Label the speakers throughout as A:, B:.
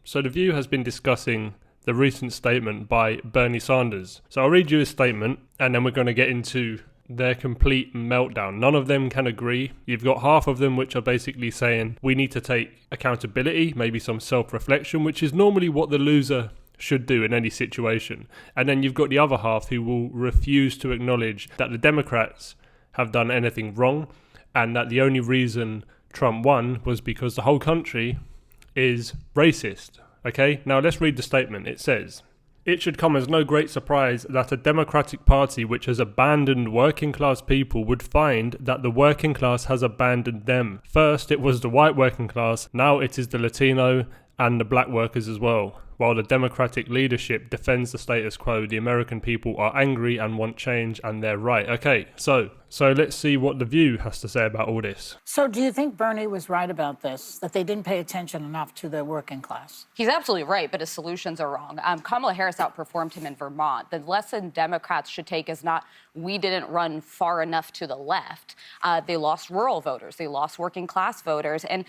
A: So The View has been discussing the recent statement by Bernie Sanders. So I'll read you his statement and then we're going to get into their complete meltdown. None of them can agree. You've got half of them which are basically saying we need to take accountability, maybe some self-reflection, which is normally what the loser should do in any situation. And then you've got the other half who will refuse to acknowledge that the Democrats have done anything wrong and that the only reason Trump won was because the whole country is racist. Okay, now let's read the statement. It says, "It should come as no great surprise that a Democratic Party which has abandoned working class people would find that the working class has abandoned them. First, it was the white working class, now it is the Latino and the black workers as well. While the Democratic leadership defends the status quo, the American people are angry and want change, and they're right." Okay, so let's see what The View has to say about all this.
B: So do you think Bernie was right about this, that they didn't pay attention enough to the working class?
C: He's absolutely right, but his solutions are wrong. Kamala Harris outperformed him in Vermont. The lesson Democrats should take is not we didn't run far enough to the left. They lost rural voters. They lost working class voters. And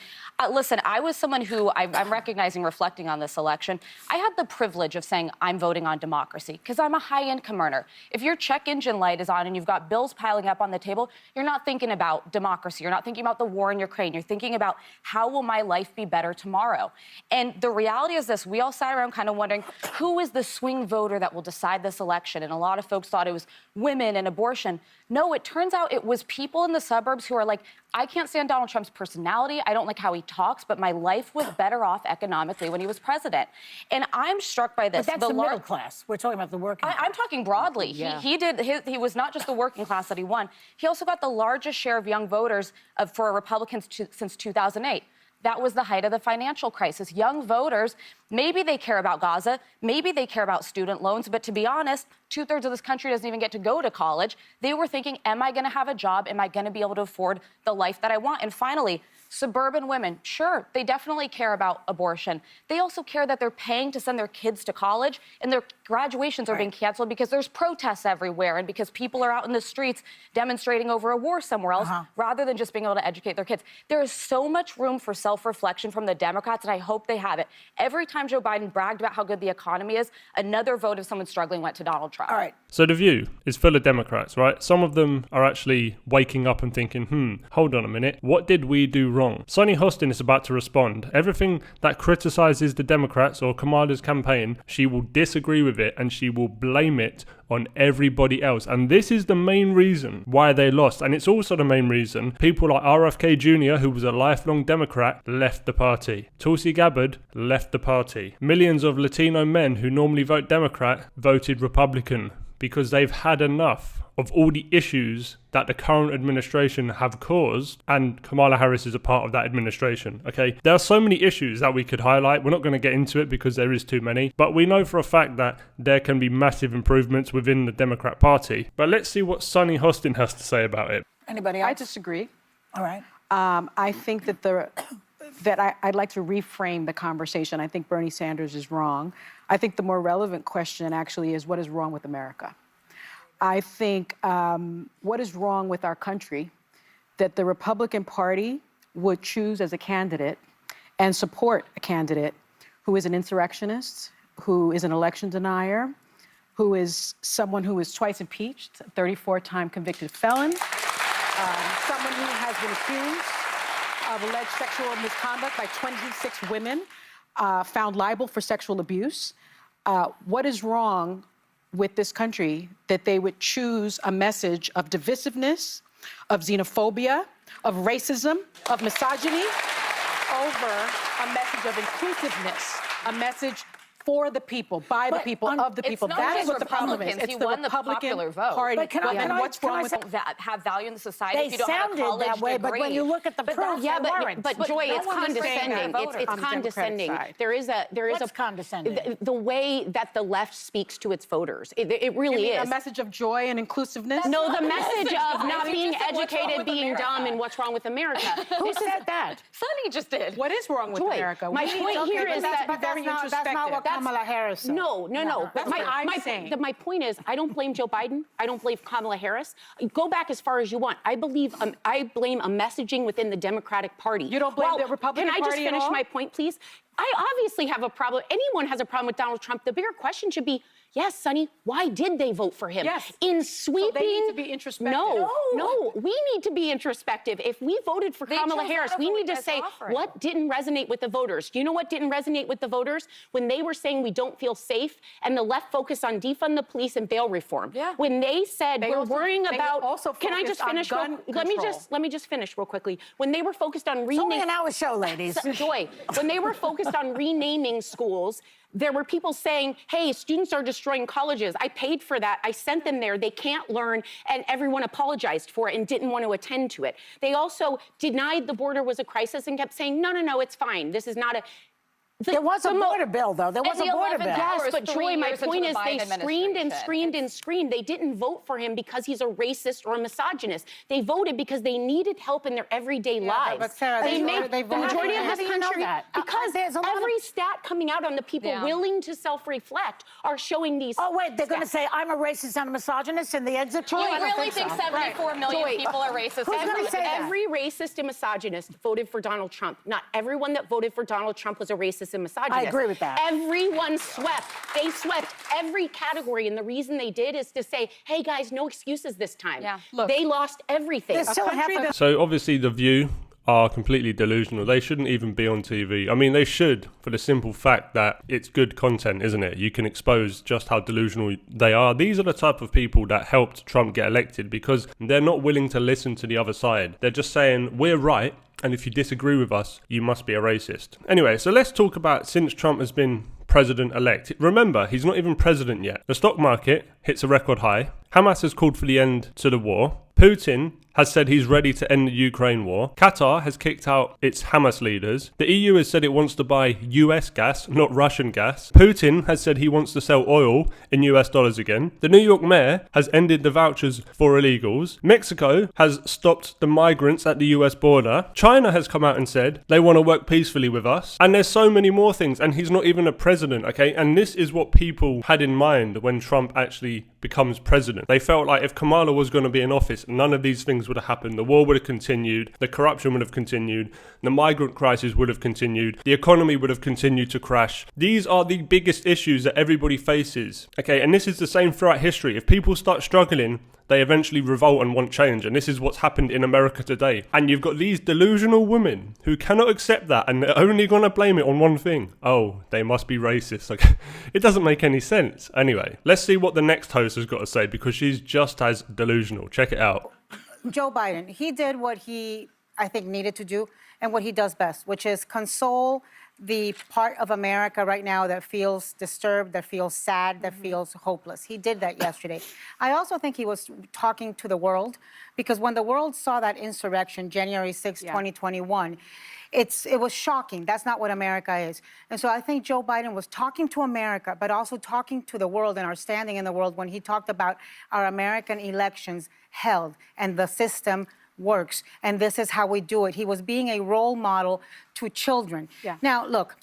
C: listen, I was someone who I'm recognizing, reflecting on this election, I had the privilege of saying I'm voting on democracy because I'm a high-income earner. If your check engine light is on and you've got bills piling up on the table, you're not thinking about democracy. You're not thinking about the war in Ukraine. You're thinking about how will my life be better tomorrow? And the reality is this, we all sat around kind of wondering who is the swing voter that will decide this election? And a lot of folks thought it was women and abortion. No, it turns out it was people in the suburbs who are like, I can't stand Donald Trump's personality. I don't like how he talks, but my life was better off economically when he was president. And I'm struck by this.
B: But that's the middle class. We're talking about the working class.
C: I'm talking broadly. Yeah. He was not just the working class that he won. He also got the largest share of young voters for Republicans since 2008. That was the height of the financial crisis. Young voters, maybe they care about Gaza, maybe they care about student loans, but to be honest, 2/3 of this country doesn't even get to go to college. They were thinking, am I going to have a job? Am I going to be able to afford the life that I want? And finally, suburban women, sure, they definitely care about abortion. They also care that they're paying to send their kids to college and their graduations are being canceled because there's protests everywhere and because people are out in the streets demonstrating over a war somewhere else rather than just being able to educate their kids. There is so much room for self-reflection from the Democrats, and I hope they have it. Every time Joe Biden bragged about how good the economy is, another vote of someone struggling went to Donald Trump.
B: All right.
A: So The View is full of Democrats, right? Some of them are actually waking up and thinking, hold on a minute, what did we do wrong? Sonny Hostin is about to respond. Everything that criticizes the Democrats or Kamala's campaign, she will disagree with it and she will blame it on everybody else. And this is the main reason why they lost. And it's also the main reason people like RFK Jr., who was a lifelong Democrat, left the party. Tulsi Gabbard left the party. Millions of Latino men who normally vote Democrat voted Republican because they've had enough of all the issues that the current administration have caused, and Kamala Harris is a part of that administration, okay? There are so many issues that we could highlight. We're not going to get into it because there is too many, but we know for a fact that there can be massive improvements within the Democrat Party. But let's see what Sonny Hostin has to say about it.
B: Anybody else?
D: I disagree.
B: All right.
D: I think that I'd like to reframe the conversation. I think Bernie Sanders is wrong. I think the more relevant question actually is what is wrong with America? I think what is wrong with our country that the Republican Party would choose as a candidate and support a candidate who is an insurrectionist, who is an election denier, who is someone who is twice impeached, a 34-time convicted felon, someone who has been accused of alleged sexual misconduct by 26 women, found liable for sexual abuse. What is wrong with this country that they would choose a message of divisiveness, of xenophobia, of racism, of misogyny, over a message of inclusiveness, a message for the people, by the people, of the people.
C: That
D: is what the problem is.
C: It's the Republican Party.
B: But can I
D: what's wrong with
C: have value in the society
B: They
C: if you don't have a
B: sounded
C: college
B: that way,
C: degree.
B: but when you look at the proof,
E: yeah,
B: they weren't.
E: but Joy,
B: no
E: it's
B: one was saying
E: condescending.
B: that.
E: It's
D: On the
E: condescending.
D: Democratic side.
E: There is
B: What's condescending?
E: the way that the left speaks to its voters. It really
D: You mean
E: is.
D: a message of joy and inclusiveness?
E: No, the message of not being
C: just said, what's wrong
E: educated,
C: with
E: being
C: America?
E: dumb, and what's wrong with America.
D: Who said that?
C: Sonny just did.
D: What is wrong with
E: Joy,
D: America?
E: my point here is that
D: very introspective.
B: Kamala Harris.
E: No.
D: That's what I'm saying.
E: My point is, I don't blame Joe Biden. I don't blame Kamala Harris. Go back as far as you want. I blame a messaging within the Democratic Party.
D: You don't blame the Republican
E: Party? Can I just
D: Party at
E: finish
D: all?
E: my point, please? I obviously have a problem. Anyone has a problem with Donald Trump. The bigger question should be, yes, Sonny, why did they vote for him?
D: Yes.
E: In sweeping.
D: So they need to be introspective.
E: No. We need to be introspective. If we voted for Kamala Harris, we need to say what didn't resonate with the voters. Do you know what didn't resonate with the voters? When they were saying we don't feel safe, and the left focused on defund the police and bail reform.
B: Yeah.
E: When they said we're worrying about.
D: also
E: Can I just
D: focused on
E: finish?
D: gun
E: Let me just finish real quickly. When they were focused on
B: It's only an hour show, ladies.
E: Joy, when they were focused on renaming schools, there were people saying, hey, students are destroying colleges. I paid for that. I sent them there. They can't learn. And everyone apologized for it and didn't want to attend to it. They also denied the border was a crisis and kept saying, no, it's fine. This is not a...
B: There was a border bill, though. There was a
C: the
B: border
C: 11th
B: bill.
C: hour
E: Yes,
C: was
E: but
C: 3
E: Joy, my
C: years into
E: point
C: the
E: is they
C: Biden
E: screamed and
C: administration.
E: screamed and screamed. They didn't vote for him because he's a racist or a misogynist. They voted because they needed help in their everyday lives.
B: but Sarah,
E: they
B: they
E: made
B: voted- they
E: the
B: voted
E: majority
B: for
E: of
B: him.
E: this
B: How do you know
E: country
B: that?
E: because
B: There's a lot of-
E: every stat coming out on the people
C: Yeah.
E: willing to self-reflect are showing these.
B: Oh, wait, they're going to
E: stats.
B: say I'm a racist and a misogynist in the exit poll?
C: You
B: I don't
C: really think
B: so.
C: 74 million
E: Joy,
C: people are racist?
B: Who's gonna say that?
E: Every racist and misogynist voted for Donald Trump. Not everyone that voted for Donald Trump was a racist and misogynist.
B: I agree with that.
E: Everyone swept. They swept every category, and the reason they did is to say, hey, guys, no excuses this time.
C: Yeah.
D: Look,
E: they lost everything.
B: There's still half a
A: So obviously The View are completely delusional. They shouldn't even be on TV. I mean, they should, for the simple fact that it's good content, isn't it? You can expose just how delusional they are. These are the type of people that helped Trump get elected because they're not willing to listen to the other side. They're just saying, we're right, and if you disagree with us, you must be a racist. Anyway, so let's talk about since Trump has been president-elect. Remember, he's not even president yet. The stock market hits a record high. Hamas has called for the end to the war. Putin has said he's ready to end the Ukraine war. Qatar has kicked out its Hamas leaders. The EU has said it wants to buy US gas, not Russian gas. Putin has said he wants to sell oil in US dollars again. The New York mayor has ended the vouchers for illegals. Mexico has stopped the migrants at the US border. China has come out and said they want to work peacefully with us. And there's so many more things, and he's not even a president, okay? And this is what people had in mind when Trump actually becomes president. They felt like if Kamala was going to be in office, none of these things would have happened. The war would have continued, the corruption would have continued, the migrant crisis would have continued, the economy would have continued to crash. These are the biggest issues that everybody faces, okay? And this is the same throughout history. If people start struggling, they eventually revolt and want change, and this is what's happened in America today. And you've got these delusional women who cannot accept that, and they're only going to blame it on one thing. Oh, they must be racist. Like, it doesn't make any sense. Anyway, let's see what the next host has got to say, because she's just as delusional. Check it out.
F: Joe Biden, he did what he, I think, needed to do and what he does best, which is console the part of America right now that feels disturbed, that feels sad, that feels hopeless. He did that yesterday. I also think he was talking to the world, because when the world saw that insurrection, January 6, 2021, it was shocking. That's not what America is. And so I think Joe Biden was talking to America, but also talking to the world and our standing in the world when he talked about our American elections held and the system works, and this is how we do it. He was being a role model to children.
D: Yeah.
F: Now, look,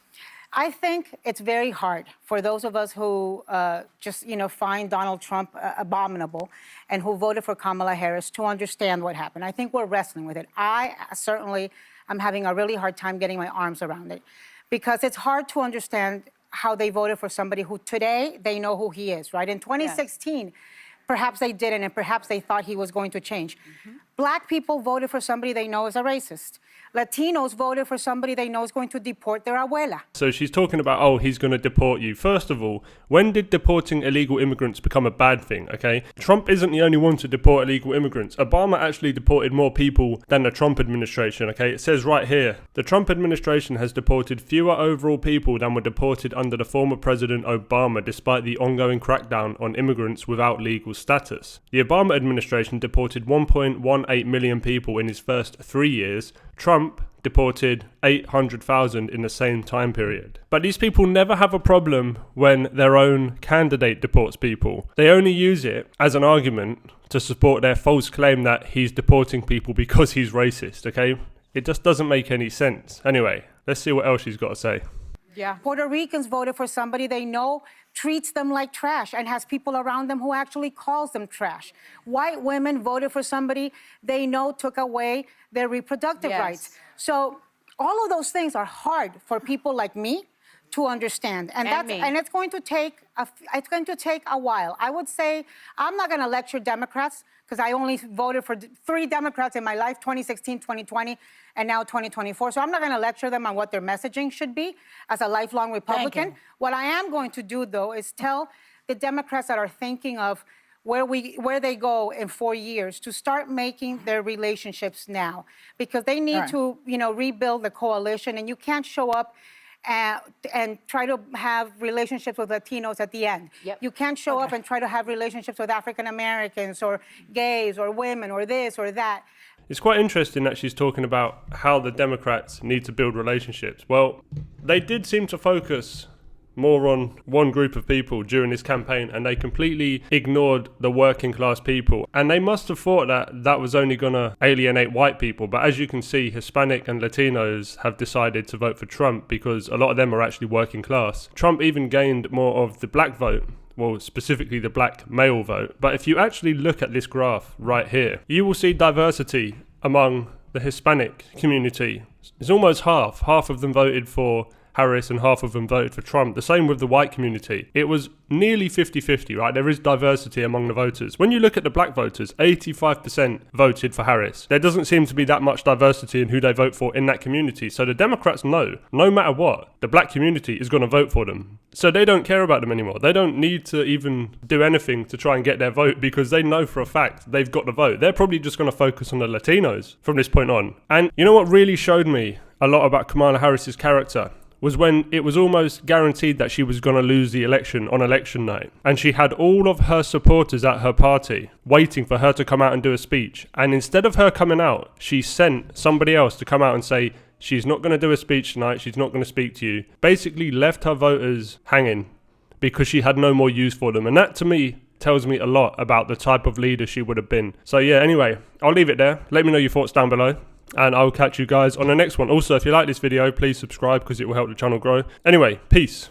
F: I think it's very hard for those of us who find Donald Trump abominable and who voted for Kamala Harris to understand what happened. I think we're wrestling with it. I certainly am having a really hard time getting my arms around it, because it's hard to understand how they voted for somebody who today they know who he is, right? In 2016, perhaps they didn't, and perhaps they thought he was going to change. Black people voted for somebody they know is a racist. Latinos voted for somebody they know is going to deport their abuela.
A: So she's talking about, oh, he's going to deport you. First of all, when did deporting illegal immigrants become a bad thing, okay? Trump isn't the only one to deport illegal immigrants. Obama actually deported more people than the Trump administration, okay? It says right here, the Trump administration has deported fewer overall people than were deported under the former President Obama, despite the ongoing crackdown on immigrants without legal status. The Obama administration deported 1.18 million people in his first 3 years. Trump deported 800,000 in the same time period. But these people never have a problem when their own candidate deports people. They only use it as an argument to support their false claim that he's deporting people because he's racist, okay? It just doesn't make any sense. Anyway, let's see what else she's got to say.
D: Yeah.
F: Puerto Ricans voted for somebody they know treats them like trash and has people around them who actually calls them trash. White women voted for somebody they know took away their reproductive
D: Yes.
F: rights. So all of those things are hard for people like me to understand, and it's going to take a while. I would say I'm not going to lecture Democrats because I only voted for 3 Democrats in my life: 2016, 2020, and now 2024. So I'm not going to lecture them on what their messaging should be as a lifelong Republican. What I am going to do, though, is tell the Democrats that are thinking of where they go in 4 years to start making their relationships now, because they need to, rebuild the coalition, and you can't show up and try to have relationships with Latinos at the end.
E: Yep.
F: You can't show up and try to have relationships with African Americans or gays or women or this or that.
A: It's quite interesting that she's talking about how the Democrats need to build relationships. Well, they did seem to focus more on one group of people during this campaign, and they completely ignored the working class people. And they must have thought that that was only going to alienate white people. But as you can see, Hispanic and Latinos have decided to vote for Trump because a lot of them are actually working class. Trump even gained more of the black vote. Well, specifically the black male vote. But if you actually look at this graph right here, you will see diversity among the Hispanic community. It's almost half. Half of them voted for Harris and half of them voted for Trump. The same with the white community. It was nearly 50-50, right? There is diversity among the voters. When you look at the black voters, 85% voted for Harris. There doesn't seem to be that much diversity in who they vote for in that community. So the Democrats know, no matter what, the black community is going to vote for them. So they don't care about them anymore. They don't need to even do anything to try and get their vote because they know for a fact they've got the vote. They're probably just going to focus on the Latinos from this point on. And you know what really showed me a lot about Kamala Harris's character? Was when it was almost guaranteed that she was going to lose the election on election night. And she had all of her supporters at her party waiting for her to come out and do a speech. And instead of her coming out, she sent somebody else to come out and say, she's not going to do a speech tonight, she's not going to speak to you. Basically left her voters hanging because she had no more use for them. And that to me tells me a lot about the type of leader she would have been. So yeah, anyway, I'll leave it there. Let me know your thoughts down below. And I will catch you guys on the next one. Also, if you like this video, please subscribe because it will help the channel grow. Anyway, peace.